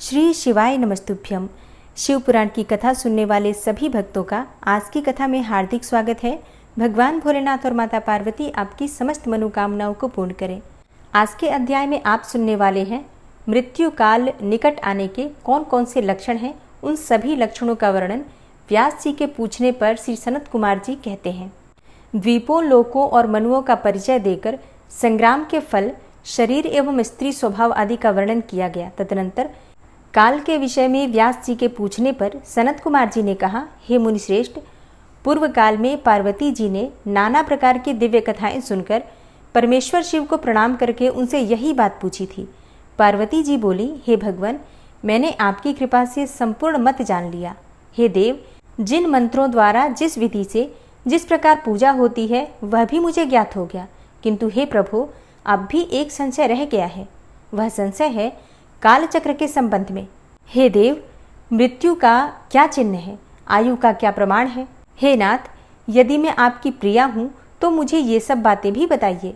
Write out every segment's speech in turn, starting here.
श्री शिवाय नमस्तुभ्यम। शिव पुराण की कथा सुनने वाले सभी भक्तों का आज की कथा में हार्दिक स्वागत है। भगवान भोलेनाथ और माता पार्वती आपकी समस्त मनोकामनाओं को पूर्ण करें। आज के अध्याय में आप सुनने वाले हैं मृत्यु काल निकट आने के कौन कौन से लक्षण हैं। उन सभी लक्षणों का वर्णन व्यास जी के पूछने पर श्री सनत कुमार जी कहते हैं। द्वीपों, लोकों और मनुओं का परिचय देकर संग्राम के फल, शरीर एवं स्त्री स्वभाव आदि का वर्णन किया गया। तदनंतर काल के विषय में व्यास जी के पूछने पर सनत कुमार जी ने कहा, हे मुनिश्रेष्ठ, पूर्व काल में पार्वती जी ने नाना प्रकार की दिव्य कथाएं सुनकर परमेश्वर शिव को प्रणाम करके उनसे यही बात पूछी थी। पार्वती जी बोली, हे भगवान, मैंने आपकी कृपा से संपूर्ण मत जान लिया। हे देव, जिन मंत्रों द्वारा जिस विधि से जिस प्रकार पूजा होती है वह भी मुझे ज्ञात हो गया, किंतु हे प्रभु, अब भी एक संशय रह गया है। वह संशय है काल चक्र के संबंध में। हे देव, मृत्यु का क्या चिन्ह है, आयु का क्या प्रमाण है? हे नाथ, यदि मैं आपकी प्रिया हूँ तो मुझे ये सब बातें भी बताइए।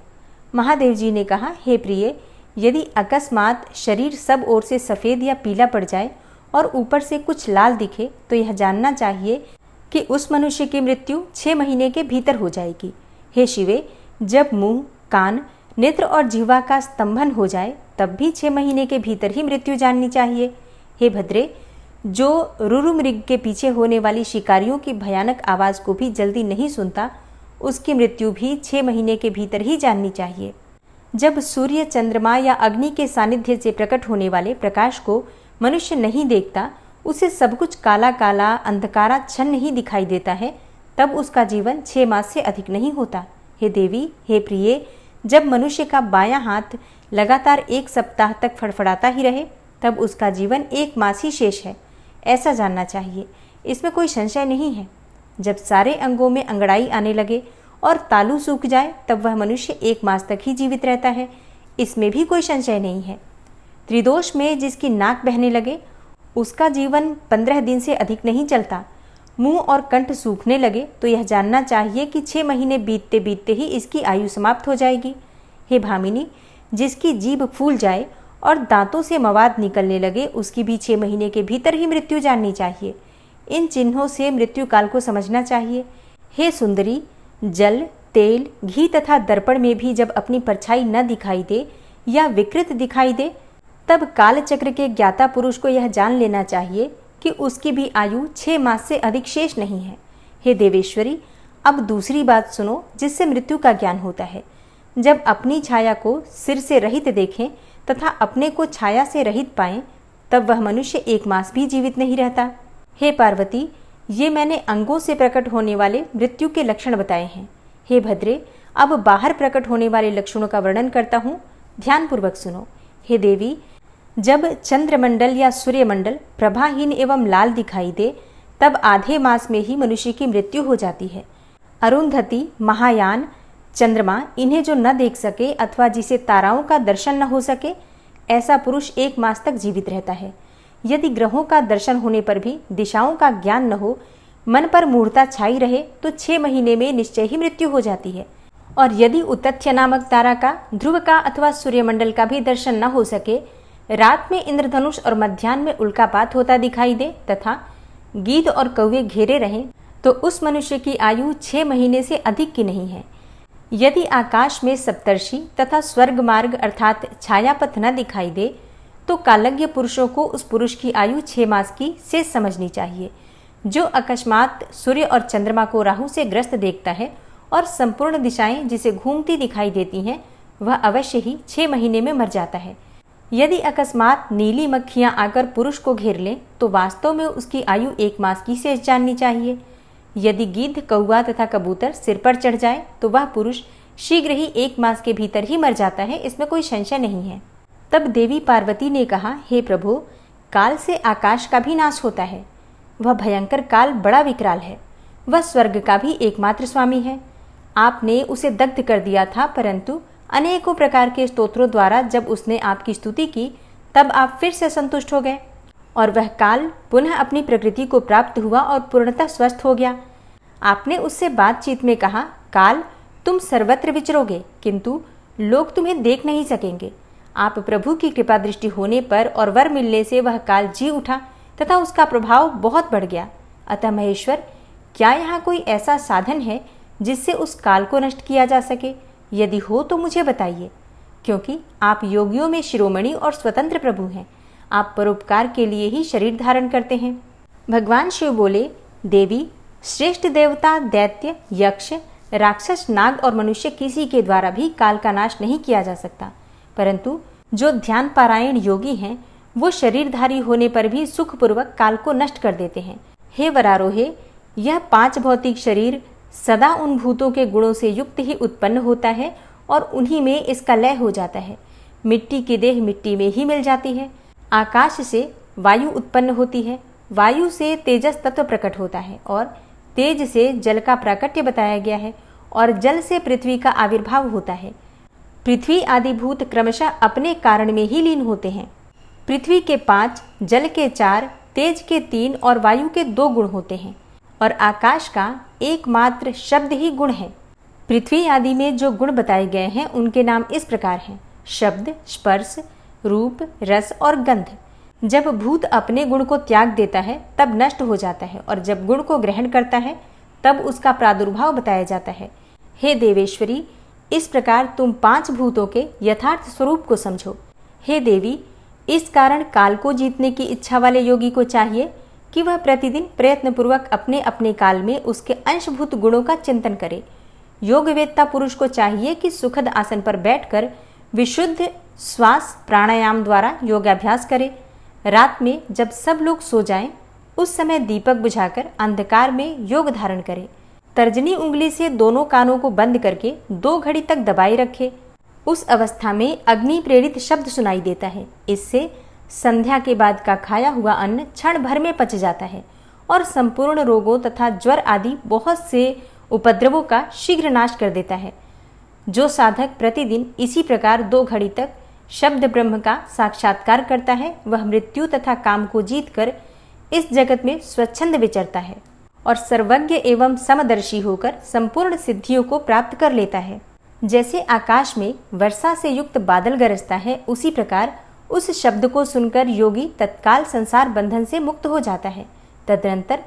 महादेव जी ने कहा, हे प्रिय, यदि अकस्मात शरीर सब ओर से सफ़ेद या पीला पड़ जाए और ऊपर से कुछ लाल दिखे तो यह जानना चाहिए कि उस मनुष्य की मृत्यु 6 महीने के भीतर हो जाएगी। हे शिवे, जब मुंह, कान, नेत्र और जिह्वा का स्तंभन हो जाए तब भी 6 महीने के भीतर ही मृत्यु जाननी चाहिए। हे भद्रे, जो रुरु मृग के पीछे होने वाली शिकारियों की भयानक आवाज़ को भी जल्दी नहीं सुनता, उसकी मृत्यु भी 6 महीने के भीतर ही जाननी चाहिए। जब सूर्य, चंद्रमा या अग्नि के सानिध्य से प्रकट होने वाले प्रकाश को मनुष्य नहीं देखता, उसे सब कुछ काला काला अंधकाराच्छन्न ही दिखाई देता है, तब उसका जीवन 6 मास से अधिक नहीं होता। हे देवी, हे प्रिय, जब मनुष्य का बायां हाथ लगातार 1 सप्ताह तक फड़फड़ाता ही रहे तब उसका जीवन 1 मास ही शेष है, ऐसा जानना चाहिए। इसमें कोई संशय नहीं है। जब सारे अंगों में अंगड़ाई आने लगे और तालू सूख जाए तब वह मनुष्य 1 मास तक ही जीवित रहता है, इसमें भी कोई संशय नहीं है। त्रिदोष में जिसकी नाक बहने लगे उसका जीवन 15 दिन से अधिक नहीं चलता। मुंह और कंठ सूखने लगे तो यह जानना चाहिए कि 6 महीने बीतते बीतते ही इसकी आयु समाप्त हो जाएगी। हे भामिनी, जिसकी जीभ फूल जाए और दांतों से मवाद निकलने लगे उसकी भी 6 महीने के भीतर ही मृत्यु जाननी चाहिए। इन चिन्हों से मृत्यु काल को समझना चाहिए। हे सुंदरी, जल, तेल, घी तथा दर्पण में भी जब अपनी परछाई न दिखाई दे या विकृत दिखाई दे तब काल चक्र के ज्ञाता पुरुष को यह जान लेना चाहिए कि उसकी भी आयु 6 मास से अधिक शेष नहीं है। हे देवेश्वरी, अब दूसरी बात सुनो जिससे मृत्यु का ज्ञान होता है। जब अपनी छाया को सिर से रहित देखें तथा अपने को छाया से रहित पाएं, तब वह मनुष्य 1 मास भी जीवित नहीं रहता। हे पार्वती, ये मैंने अंगों से प्रकट होने वाले मृत्यु के लक्षण बताए हैं। हे भद्रे, अब बाहर प्रकट होने वाले लक्षणों का वर्णन करता हूँ, ध्यानपूर्वक सुनो। हे देवी, जब चंद्रमंडल या सूर्यमंडल प्रभाहीन एवं लाल दिखाई दे तब आधे मास में ही मनुष्य की मृत्यु हो जाती है। अरुंधति, महायान, चंद्रमा इन्हें जो न देख सके अथवा जिसे ताराओं का दर्शन न हो सके, ऐसा पुरुष 1 मास तक जीवित रहता है। यदि ग्रहों का दर्शन होने पर भी दिशाओं का ज्ञान न हो, मन पर मूढ़ता छाई रहे तो 6 महीने में निश्चय ही मृत्यु हो जाती है। और यदि उतथ्य नामक तारा का, ध्रुव का अथवा सूर्यमंडल का भी दर्शन न हो सके, रात में इंद्रधनुष और मध्याह्न में उल्कापात होता दिखाई दे तथा गीध और कौवे घेरे रहें, तो उस मनुष्य की आयु 6 महीने से अधिक की नहीं है। यदि आकाश में सप्तर्षि तथा स्वर्ग मार्ग अर्थात छायापथ न दिखाई दे तो कालज्ञ पुरुषों को उस पुरुष की आयु 6 मास की शेष समझनी चाहिए। जो अकस्मात सूर्य और चंद्रमा को राहु से ग्रस्त देखता है और संपूर्ण दिशाएं जिसे घूमती दिखाई देती हैं, वह अवश्य ही 6 महीने में मर जाता है। यदि अकस्मात नीली मक्खियां आकर पुरुष को घेर लें तो वास्तव में उसकी आयु 1 मास की शेष जाननी चाहिए। यदि गिद्ध, कौवा तथा कबूतर सिर पर चढ़ जाए तो वह पुरुष शीघ्र ही 1 मास के भीतर ही मर जाता है, इसमें कोई संशय नहीं है। तब देवी पार्वती ने कहा, हे प्रभु, काल से आकाश का भी नाश होता है। वह भयंकर काल बड़ा विकराल है। वह स्वर्ग का भी एकमात्र स्वामी है। आपने उसे दग्ध कर दिया था, परंतु अनेकों प्रकार के स्तोत्रों द्वारा जब उसने आपकी स्तुति की तब आप फिर से संतुष्ट हो गए और वह काल पुनः अपनी प्रकृति को प्राप्त हुआ और पूर्णतः स्वस्थ हो गया। आपने उससे बातचीत में कहा, काल, तुम सर्वत्र विचरोगे किंतु लोग तुम्हें देख नहीं सकेंगे। आप प्रभु की कृपा दृष्टि होने पर और वर मिलने से वह काल जी उठा तथा उसका प्रभाव बहुत बढ़ गया। अतः महेश्वर, क्या यहाँ कोई ऐसा साधन है जिससे उस काल को नष्ट किया जा सके? यदि हो तो मुझे बताइए, क्योंकि आप योगियों में शिरोमणि और स्वतंत्र प्रभु हैं। आप परोपकार के लिए ही शरीर धारण करते हैं। भगवान शिव बोले, देवी, श्रेष्ठ देवता, दैत्य, यक्ष, राक्षस, नाग और मनुष्य किसी के द्वारा भी काल का नाश नहीं किया जा सकता, परंतु जो ध्यान पारायण योगी हैं वो शरीरधारी होने पर भी सुखपूर्वक काल को नष्ट कर देते हैं। हे वरारोहे, यह 5 भौतिक शरीर सदा उन भूतों के गुणों से युक्त ही उत्पन्न होता है और उन्हीं में इसका लय हो जाता है। मिट्टी की देह मिट्टी में ही मिल जाती है। आकाश से वायु उत्पन्न होती है, वायु से तेजस तत्व प्रकट होता है और तेज से जल का प्राकट्य बताया गया है और जल से पृथ्वी का आविर्भाव होता है। पृथ्वी आदि भूत क्रमशः अपने कारण में ही लीन होते हैं। पृथ्वी के 5, जल के 4, तेज के 3 और वायु के 2 गुण होते हैं और आकाश का एकमात्र शब्द ही गुण है। पृथ्वी आदि में जो गुण बताए गए हैं उनके नाम इस प्रकार हैं: शब्द, स्पर्श, रूप, रस और गंध। जब भूत अपने गुण को त्याग देता है तब नष्ट हो जाता है और जब गुण को ग्रहण करता है तब उसका प्रादुर्भाव बताया जाता है। हे देवेश्वरी, इस प्रकार तुम 5 भूतों के यथार्थ स्वरूप को समझो। हे देवी, इस कारण काल को जीतने की इच्छा वाले योगी को चाहिए कि वह प्रतिदिन प्रयत्नपूर्वक अपने अपने काल में उसके अंशभूत गुणों का चिंतन करे। योगवेत्ता पुरुष को चाहिए कि सुखद आसन पर बैठकर विशुद्ध श्वास प्राणायाम द्वारा योगाभ्यास करे। रात में जब सब लोग सो जाएं, उस समय दीपक बुझाकर अंधकार में योग धारण करे। तर्जनी उंगली से दोनों कानों को बंद करके 2 घड़ी तक दबाए रखे। उस अवस्था में अग्नि प्रेरित शब्द सुनाई देता है। इससे संध्या के बाद का खाया हुआ अन्न क्षण भर में पच जाता है और संपूर्ण रोगों तथा ज्वर आदि बहुत से उपद्रवों का शीघ्र नाश कर देता है। जो साधक प्रतिदिन इसी प्रकार 2 घड़ी तक शब्द ब्रह्म का साक्षात्कार करता है, वह मृत्यु तथा काम को जीतकर इस जगत में स्वच्छंद विचरता है और सर्वज्ञ एवं समदर्शी होकर संपूर्ण सिद्धियों को प्राप्त कर लेता है। जैसे आकाश में वर्षा से युक्त बादल गरजता है, उसी प्रकार उस शब्द को सुनकर योगी तत्काल संसार बंधन से मुक्त हो जाता है। तदनंतर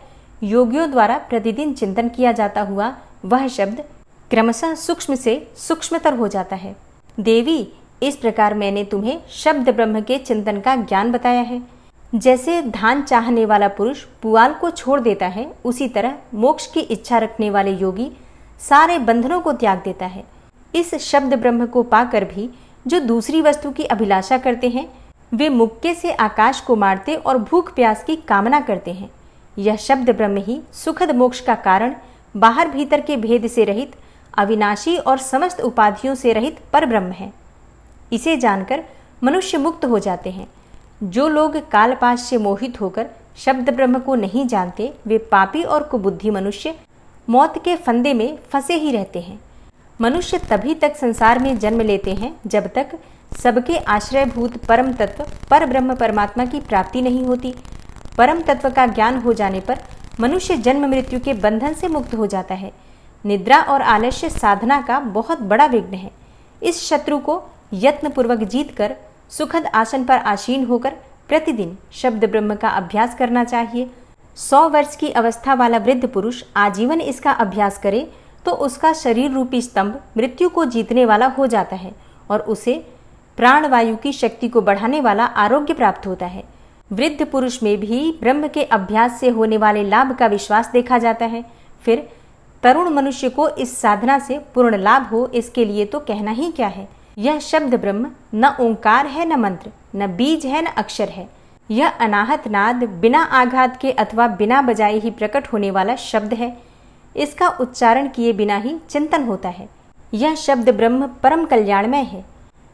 योगियों द्वारा प्रतिदिन चिंतन किया जाता हुआ वह शब्द क्रमशः सूक्ष्म से सूक्ष्मतर हो जाता है। देवी, इस प्रकार मैंने तुम्हें शब्द ब्रह्म के चिंतन का ज्ञान बताया है। जैसे धान चाहने वाला पुरुष पुआल को छोड़ देता है, उसी तरह मोक्ष की इच्छा रखने वाले योगी सारे बंधनों को त्याग देता है। इस शब्द ब्रह्म को पाकर भी जो दूसरी वस्तु की अभिलाषा करते हैं, वे मुक्के से आकाश को मारते और भूख प्यास की कामना करते हैं। यह शब्द ब्रह्म ही सुखद मोक्ष का कारण, बाहर भीतर के भेद से रहित, अविनाशी और समस्त उपाधियों से रहित पर ब्रह्म है। इसे जानकर मनुष्य मुक्त हो जाते हैं। जो लोग कालपाश से मोहित होकर शब्द ब्रह्म को नहीं जानते, वे पापी और कुबुद्धि मनुष्य मौत के फंदे में फंसे ही रहते हैं। मनुष्य तभी तक संसार में जन्म लेते हैं जब तक सबके आश्रयभूत परम तत्व पर ब्रह्म परमात्मा की प्राप्ति नहीं होती। परम तत्व का ज्ञान हो जाने पर मनुष्य जन्म मृत्यु के बंधन से मुक्त हो जाता है। निद्रा और आलस्य साधना का बहुत बड़ा विघ्न है। इस शत्रु को यत्नपूर्वक जीतकर सुखद आसन पर आसीन होकर प्रतिदिन शब्द ब्रह्म का अभ्यास करना चाहिए। 100 वर्ष की अवस्था वाला वृद्ध पुरुष आजीवन इसका अभ्यास करे तो उसका शरीर रूपी स्तंभ मृत्यु को जीतने वाला हो जाता है और उसे प्राणवायु की शक्ति को बढ़ाने वाला आरोग्य प्राप्त होता है। वृद्ध पुरुष में भी ब्रह्म के अभ्यास से होने वाले लाभ का विश्वास देखा जाता है। फिर तरुण मनुष्य को इस साधना से पूर्ण लाभ हो, इसके लिए तो कहना ही क्या है। यह शब्द ब्रह्म न ओंकार है, न मंत्र, न बीज है, न अक्षर है। यह अनाहत नाद बिना आघात के अथवा बिना बजाए ही प्रकट होने वाला शब्द है। इसका उच्चारण किए बिना ही चिंतन होता है। यह शब्द ब्रह्म परम कल्याणमय है।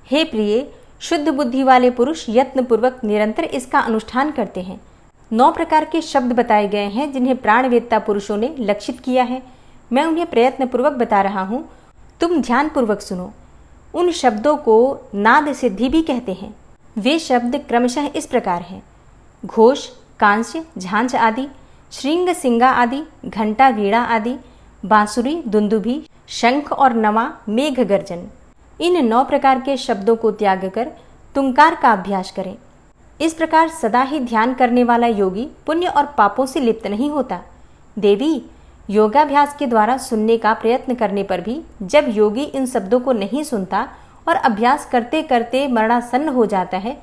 हे प्रिय, शुद्ध बुद्धि वाले पुरुष यत्नपूर्वक निरंतर इसका अनुष्ठान करते हैं। 9 प्रकार के शब्द बताए गए हैं जिन्हें प्राणवेत्ता पुरुषों ने लक्षित किया है। मैं उन्हें प्रयत्नपूर्वक बता रहा हूँ, तुम ध्यानपूर्वक सुनो। उन शब्दों को नाद सिद्धि भी कहते हैं। वे शब्द क्रमशः इस प्रकार हैं: घोष, कांस्य, झांझ आदि, श्रृंग, सिंगा आदि, घंटा, वीणा आदि, बांसुरी, दुंदुभी, शंख और नवा, मेघ गर्जन। इन 9 प्रकार के शब्दों को त्याग कर तुंकार का अभ्यास करें। इस प्रकार सदा ही ध्यान करने वाला योगी पुण्य और पापों से लिप्त नहीं होता। देवी, योगाभ्यास के द्वारा सुनने का प्रयत्न करने पर भी जब योगी इन शब्दों को नहीं सुनता और अभ्यास करते करते मरणासन्न हो जाता है,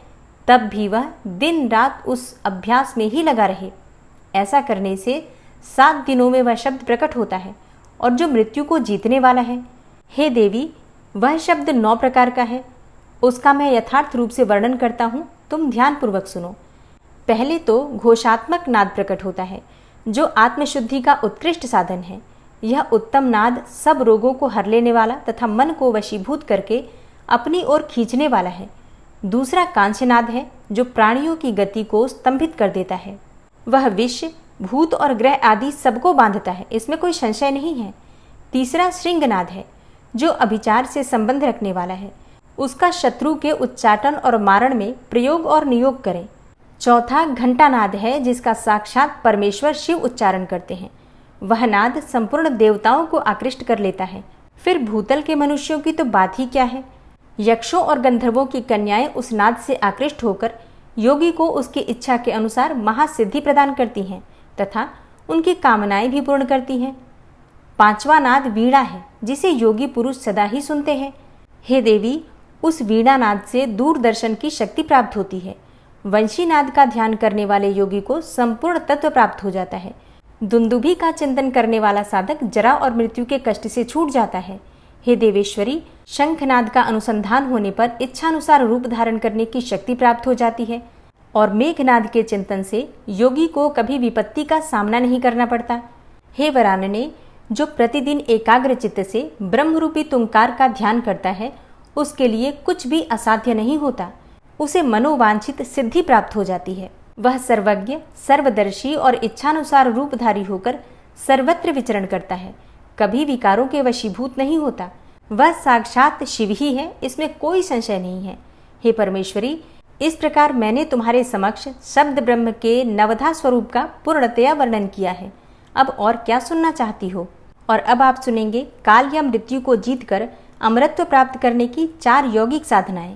तब भी वह दिन रात उस अभ्यास में ही लगा रहे। ऐसा करने से 7 दिनों में वह शब्द प्रकट होता है और जो मृत्यु को जीतने वाला है। हे देवी, वह शब्द 9 प्रकार का है। उसका मैं यथार्थ रूप से वर्णन करता हूँ, तुम ध्यानपूर्वक सुनो। पहले तो घोषात्मक नाद प्रकट होता है, जो आत्मशुद्धि का उत्कृष्ट साधन है। यह उत्तम नाद सब रोगों को हर लेने वाला तथा मन को वशीभूत करके अपनी ओर खींचने वाला है। दूसरा कांस्यनाद है, जो प्राणियों की गति को स्तंभित कर देता है। वह विष, भूत और ग्रह आदि सबको बांधता है, इसमें कोई संशय नहीं है। तीसरा श्रृंगनाद है, जो अभिचार से संबंध रखने वाला है। उसका शत्रु के उच्चाटन और मारण में प्रयोग और नियोग करें। चौथा घंटानाद है, जिसका साक्षात परमेश्वर शिव उच्चारण करते हैं। वह नाद संपूर्ण देवताओं को आकृष्ट कर लेता है। फिर भूतल के मनुष्यों की तो बात ही क्या है। यक्षों और गंधर्वों की कन्याएं उस नाद से आकृष्ट होकर योगी को उसकी इच्छा के अनुसार महासिद्धि प्रदान करती हैं तथा उनकी कामनाएं भी पूर्ण करती हैं। 5वां नाद वीणा है, जिसे योगी पुरुष सदा ही सुनते हैं। हे देवी, उस वीणा नाद से दूरदर्शन की शक्ति प्राप्त होती है। वंशी नाद का ध्यान करने वाले योगी को संपूर्ण तत्व प्राप्त हो जाता है। दुंदुभी का चिंतन करने वाला साधक जरा और मृत्यु के कष्ट से छूट जाता है। हे देवेश्वरी, शंखनाद का अनुसंधान होने पर इच्छानुसार रूप धारण करने की शक्ति प्राप्त हो जाती है और मेघनाद के चिंतन से योगी को कभी विपत्ति का सामना नहीं करना पड़ता। हे वरानने, जो प्रतिदिन एकाग्र चित्त से ब्रह्मरूपी तुंकार का ध्यान करता है, उसके लिए कुछ भी असाध्य नहीं होता। उसे मनोवांछित सिद्धि प्राप्त हो जाती है। वह सर्वज्ञ, सर्वदर्शी और इच्छानुसार रूपधारी होकर सर्वत्र विचरण करता है, कभी विकारों के वशीभूत नहीं होता। वह साक्षात शिव ही है, इसमें कोई संशय नहीं है। हे परमेश्वरी, इस प्रकार मैंने तुम्हारे समक्ष शब्द ब्रह्म के नवधा स्वरूप का पूर्णतया वर्णन किया है। अब और क्या सुनना चाहती हो? और अब आप सुनेंगे काल या मृत्यु को जीतकर अमरत्व प्राप्त करने की 4 यौगिक साधनाएं।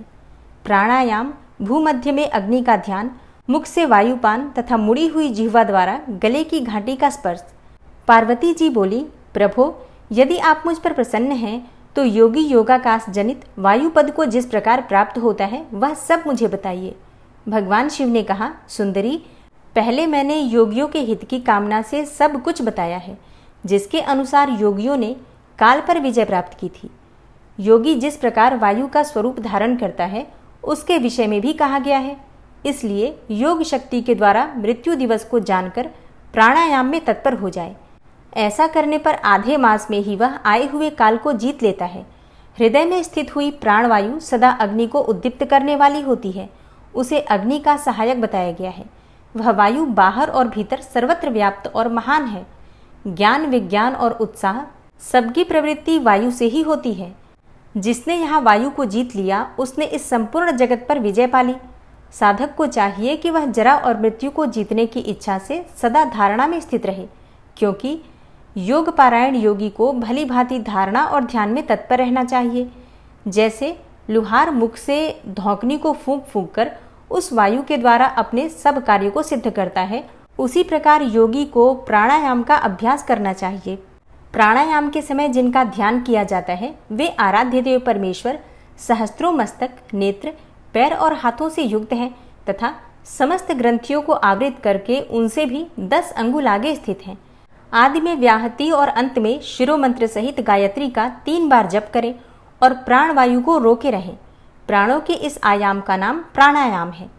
प्राणायाम, भूमध्य में अग्नि का ध्यान, मुख से वायुपान तथा मुड़ी हुई जिह्वा द्वारा गले की घाटी का स्पर्श। पार्वती जी बोली, प्रभो, यदि आप मुझ पर प्रसन्न हैं तो योगी योगाकाश जनित वायुपद को जिस प्रकार प्राप्त होता है वह सब मुझे बताइए। भगवान शिव ने कहा, सुंदरी, पहले मैंने योगियों के हित की कामना से सब कुछ बताया है, जिसके अनुसार योगियों ने काल पर विजय प्राप्त की थी। योगी जिस प्रकार वायु का स्वरूप धारण करता है उसके विषय में भी कहा गया है। इसलिए योग शक्ति के द्वारा मृत्यु दिवस को जानकर प्राणायाम में तत्पर हो जाए। ऐसा करने पर आधे मास में ही वह आए हुए काल को जीत लेता है। हृदय में स्थित हुई प्राणवायु सदा अग्नि को उद्दीप्त करने वाली होती है। उसे अग्नि का सहायक बताया गया है। वह वायु बाहर और भीतर सर्वत्र व्याप्त और महान है। ज्ञान, विज्ञान और उत्साह सबकी प्रवृत्ति वायु से ही होती है। जिसने यहाँ वायु को जीत लिया उसने इस संपूर्ण जगत पर विजय पाली। साधक को चाहिए कि वह जरा और मृत्यु को जीतने की इच्छा से सदा धारणा में स्थित रहे, क्योंकि योग पारायण योगी को भली भांति धारणा और ध्यान में तत्पर रहना चाहिए। जैसे लुहार मुख से धौकनी को फूंक फूंक कर उस वायु के द्वारा अपने सब कार्यों को सिद्ध करता है, उसी प्रकार योगी को प्राणायाम का अभ्यास करना चाहिए। प्राणायाम के समय जिनका ध्यान किया जाता है वे आराध्य देव परमेश्वर सहस्त्रों मस्तक, नेत्र, पैर और हाथों से युक्त हैं तथा समस्त ग्रंथियों को आवृत करके उनसे भी 10 अंगुल आगे स्थित हैं। आदि में व्याहति और अंत में शिरोमंत्र सहित गायत्री का 3 बार जप करें और प्राणवायु को रोके रहें। प्राणों के इस आयाम का नाम प्राणायाम है।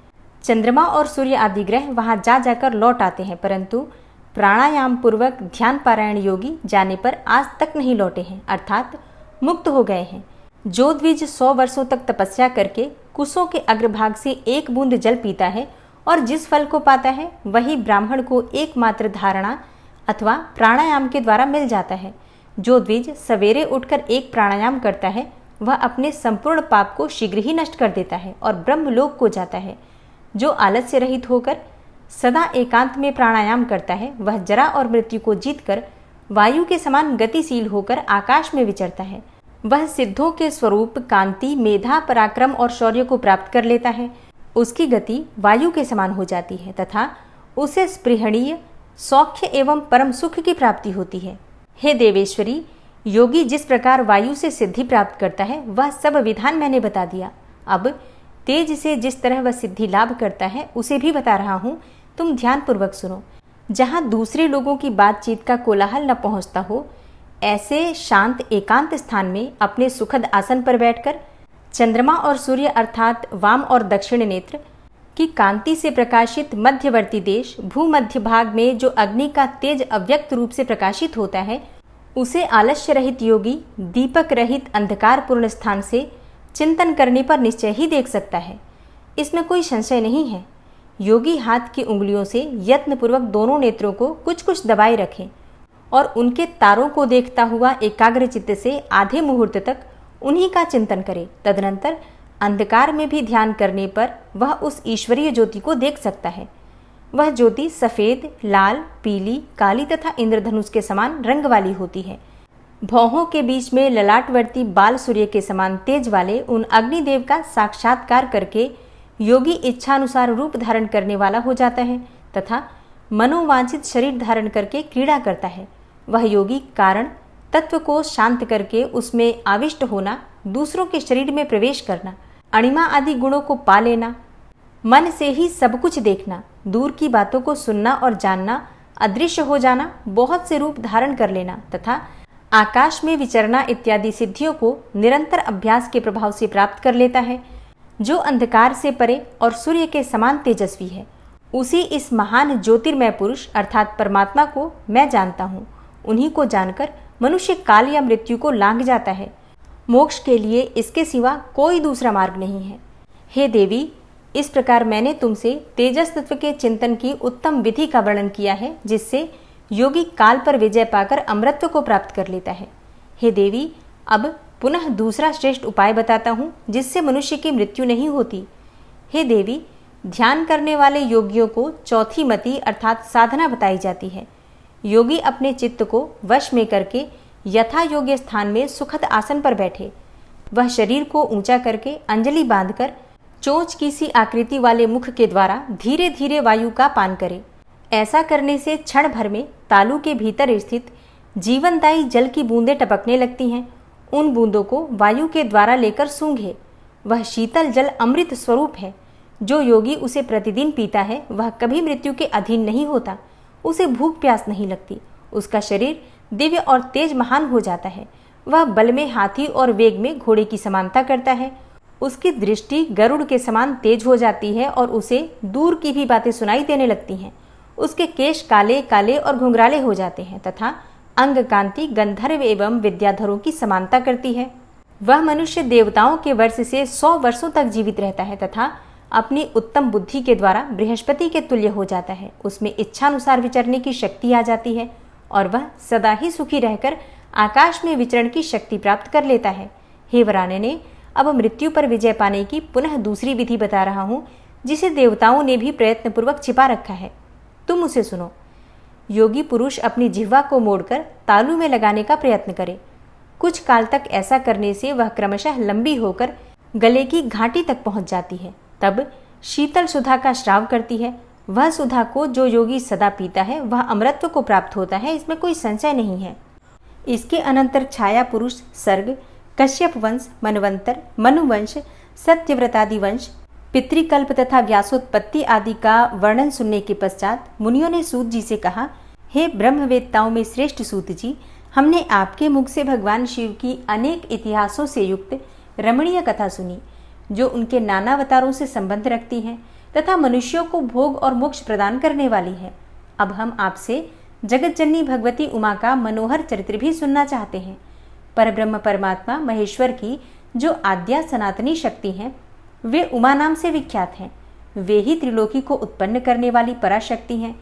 चंद्रमा और सूर्य आदि ग्रह वहां जा जाकर लौट आते हैं, परंतु प्राणायाम पूर्वक ध्यान पारायण योगी जाने पर आज तक नहीं लौटे हैं, अर्थात मुक्त हो गए हैं। जो द्विज 100 वर्षों तक तपस्या करके कुशों के अग्रभाग से 1 बूंद जल पीता है और जिस फल को पाता है वही ब्राह्मण को एकमात्र धारणा अथवा प्राणायाम के द्वारा मिल जाता है। जो द्विज सवेरे उठकर एक प्राणायाम करता है वह अपने संपूर्ण पाप को शीघ्र ही नष्ट कर देता है और ब्रह्मलोक को जाता है। जो आलस्य रहित होकर सदा एकांत में प्राणायाम करता है वह जरा और मृत्यु को जीतकर वायु के समान गतिशील होकर आकाश में विचरता है। वह सिद्धों के स्वरूप, कांति, मेधा, पराक्रम और शौर्य को प्राप्त कर लेता है। उसकी गति वायु के समान हो जाती है तथा उसे स्पृहणीय सौख्य एवं परम सुख की प्राप्ति होती है। हे देवेश्वरी, योगी जिस प्रकार वायु से सिद्धि प्राप्त करता है वह सब विधान मैंने बता दिया। अब तेज से जिस तरह वह सिद्धि लाभ करता है उसे भी बता रहा हूँ, तुम ध्यानपूर्वक सुनो। जहाँ दूसरे लोगों की बातचीत का कोलाहल न पहुँचता हो, ऐसे शांत एकांत स्थान में अपने सुखद आसन पर बैठकर चंद्रमा और सूर्य अर्थात वाम और दक्षिण नेत्र की कांति से प्रकाशित मध्यवर्ती देश भूमध्य भाग में जो अग्नि का तेज अव्यक्त रूप से प्रकाशित होता है, उसे आलस्य रहित योगी दीपक रहित अंधकारपूर्ण स्थान से चिंतन करने पर निश्चय ही देख सकता है। इसमें कोई संशय नहीं है। योगी हाथ की उंगलियों से यत्नपूर्वक दोनों नेत्रों को कुछ कुछ दबाए रखें और उनके तारों को देखता हुआ एकाग्र चित्त से आधे मुहूर्त तक उन्हीं का चिंतन करे। तदनंतर अंधकार में भी ध्यान करने पर वह उस ईश्वरीय ज्योति को देख सकता है। वह ज्योति सफ़ेद, लाल, पीली, काली तथा इंद्रधनुष के समान रंग वाली होती है। भौहों के बीच में ललाटवर्ती बाल सूर्य के समान तेज वाले उन अग्निदेव का साक्षात्कार करके योगी इच्छानुसार रूप धारण करने वाला हो जाता है तथा मनोवांछित शरीर धारण करके क्रीड़ा करता है। वह योगी कारण तत्व को शांत करके उसमें आविष्ट होना, दूसरों के शरीर में प्रवेश करना, अणिमा आदि गुणों को पा लेना, मन से ही सब कुछ देखना, दूर की बातों को सुनना और जानना, अदृश्य हो जाना, बहुत से रूप धारण कर लेना तथा आकाश में विचरना इत्यादि सिद्धियों को निरंतर अभ्यास के प्रभाव से प्राप्त कर लेता है। जो अंधकार से परे और सूर्य के समान तेजस्वी है, उसी इस महान ज्योतिर्मय पुरुष अर्थात परमात्मा को मैं जानता हूँ। उन्हीं को जानकर मनुष्य काल या मृत्यु को लांघ जाता है। मोक्ष के लिए इसके सिवा कोई दूसरा मार्ग नहीं है। हे देवी, इस प्रकार मैंने तुमसे तेजस तत्व के चिंतन की उत्तम विधि का वर्णन किया है, जिससे योगी काल पर विजय पाकर अमरत्व को प्राप्त कर लेता है। हे देवी, अब पुनः दूसरा श्रेष्ठ उपाय बताता हूँ, जिससे मनुष्य की मृत्यु नहीं होती। हे देवी, ध्यान करने वाले योगियों को चौथी मति अर्थात साधना बताई जाती है। योगी अपने चित्त को वश में करके यथा योग्य स्थान में सुखद आसन पर बैठे। वह शरीर को ऊंचा करके अंजलि बांधकर चोंच की सी आकृति वाले मुख के द्वारा धीरे धीरे वायु का पान करे। ऐसा करने से क्षण भर में तालू के भीतर स्थित जीवनदायी जल की बूंदें टपकने लगती हैं। उन बूंदों को वायु के द्वारा लेकर सूंघे। वह शीतल जल अमृत स्वरूप है। जो योगी उसे प्रतिदिन पीता है वह कभी मृत्यु के अधीन नहीं होता। उसे भूख प्यास नहीं लगती। उसका शरीर दिव्य और तेज महान हो जाता है। वह बल में हाथी और वेग में घोड़े की समानता करता है। उसकी दृष्टि गरुड़ के समान तेज हो जाती है और उसे दूर की भी बातें सुनाई देने लगती हैं। उसके केश काले काले और घुंघराले हो जाते हैं तथा अंग कांति गंधर्व एवं विद्याधरों की समानता करती है। वह मनुष्य देवताओं के वर्ष से 100 वर्षों तक जीवित रहता है तथा अपनी उत्तम बुद्धि के द्वारा बृहस्पति के तुल्य हो जाता है। उसमें इच्छानुसार विचरने की शक्ति आ जाती है और वह सदा ही सुखी रहकर आकाश में विचरण की शक्ति प्राप्त कर लेता है। हे वरानने, अब मृत्यु पर विजय पाने की पुनः दूसरी विधि बता रहा हूँ, जिसे देवताओं ने भी प्रयत्नपूर्वक छिपा रखा है। तुम उसे सुनो। योगी पुरुष अपनी जिह्वा को मोड़कर तालू में लगाने का प्रयत्न करे। कुछ काल तक ऐसा करने से वह क्रमशः लंबी होकर गले की घाटी तक पहुंच जाती है। तब शीतल सुधा का श्राव करती है। वह सुधा को जो योगी सदा पीता है वह अमरत्व को प्राप्त होता है, इसमें कोई संशय नहीं है। इसके अनंतर छाया पुरुष सर्ग, कश्यप वंश, मनवंतर, मनुवंश, सत्यव्रतादि वंश, पितृकल्प तथा व्यासोत्पत्ति आदि का वर्णन सुनने के पश्चात मुनियों ने सूत जी से कहा, हे ब्रह्मवेत्ताओं में श्रेष्ठ सूत जी, हमने आपके मुख से भगवान शिव की अनेक इतिहासों से युक्त रमणीय कथा सुनी, जो उनके नाना अवतारों से संबंध रखती हैं तथा मनुष्यों को भोग और मोक्ष प्रदान करने वाली है। अब हम आपसे जगत जननी भगवती उमा का मनोहर चरित्र भी सुनना चाहते हैं। परब्रह्म परमात्मा महेश्वर की जो आद्या सनातनी शक्ति हैं, वे उमा नाम से विख्यात हैं। वे ही त्रिलोकी को उत्पन्न करने वाली पराशक्ति हैं।